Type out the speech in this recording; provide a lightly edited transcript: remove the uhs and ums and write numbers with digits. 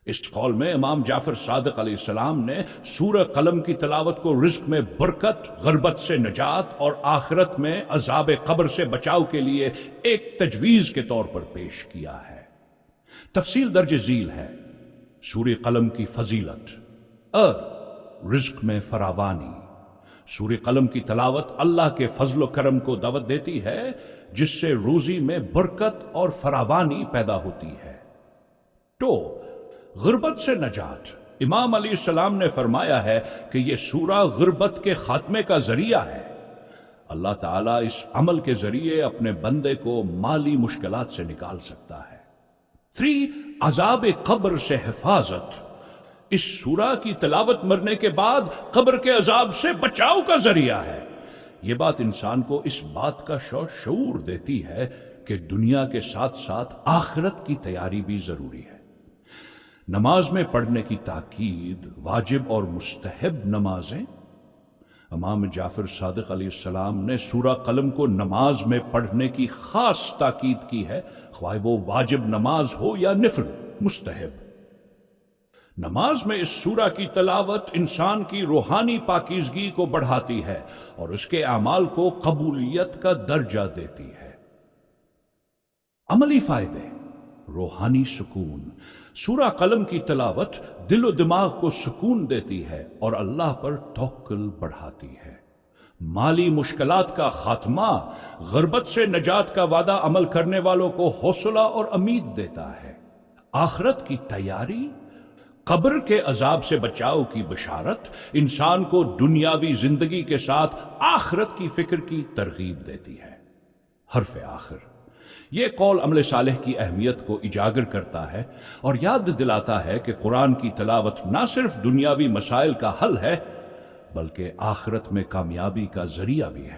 اس قول میں امام جعفر صادق علیہ السلام نے سورہ قلم کی تلاوت کو رزق میں برکت، غربت سے نجات اور آخرت میں عذاب قبر سے بچاؤ کے لیے ایک تجویز کے طور پر پیش کیا ہے۔ تفصیل درج ذیل ہے۔ سورہ قلم کی فضیلت رزق میں فراوانی۔ سورہ قلم کی تلاوت اللہ کے فضل و کرم کو دعوت دیتی ہے، جس سے روزی میں برکت اور فراوانی پیدا ہوتی ہے۔ تو غربت سے نجات، امام علیہ السلام نے فرمایا ہے کہ یہ سورہ غربت کے خاتمے کا ذریعہ ہے۔ اللہ تعالیٰ اس عمل کے ذریعے اپنے بندے کو مالی مشکلات سے نکال سکتا ہے۔ 3 عذاب قبر سے حفاظت۔ اس سورہ کی تلاوت مرنے کے بعد قبر کے عذاب سے بچاؤ کا ذریعہ ہے۔ یہ بات انسان کو اس بات کا شعور دیتی ہے کہ دنیا کے ساتھ ساتھ آخرت کی تیاری بھی ضروری ہے۔ نماز میں پڑھنے کی تاکید، واجب اور مستحب نمازیں۔ امام جعفر صادق علیہ السلام نے سورہ قلم کو نماز میں پڑھنے کی خاص تاکید کی ہے، خواہ وہ واجب نماز ہو یا نفل مستحب۔ نماز میں اس سورہ کی تلاوت انسان کی روحانی پاکیزگی کو بڑھاتی ہے اور اس کے اعمال کو قبولیت کا درجہ دیتی ہے۔ عملی فائدے، روحانی سکون۔ سورہ قلم کی تلاوت دل و دماغ کو سکون دیتی ہے اور اللہ پر توکل بڑھاتی ہے۔ مالی مشکلات کا خاتمہ، غربت سے نجات کا وعدہ عمل کرنے والوں کو حوصلہ اور امید دیتا ہے۔ آخرت کی تیاری، قبر کے عذاب سے بچاؤ کی بشارت انسان کو دنیاوی زندگی کے ساتھ آخرت کی فکر کی ترغیب دیتی ہے۔ حرف آخر، یہ قول عمل صالح کی اہمیت کو اجاگر کرتا ہے اور یاد دلاتا ہے کہ قرآن کی تلاوت نہ صرف دنیاوی مسائل کا حل ہے بلکہ آخرت میں کامیابی کا ذریعہ بھی ہے۔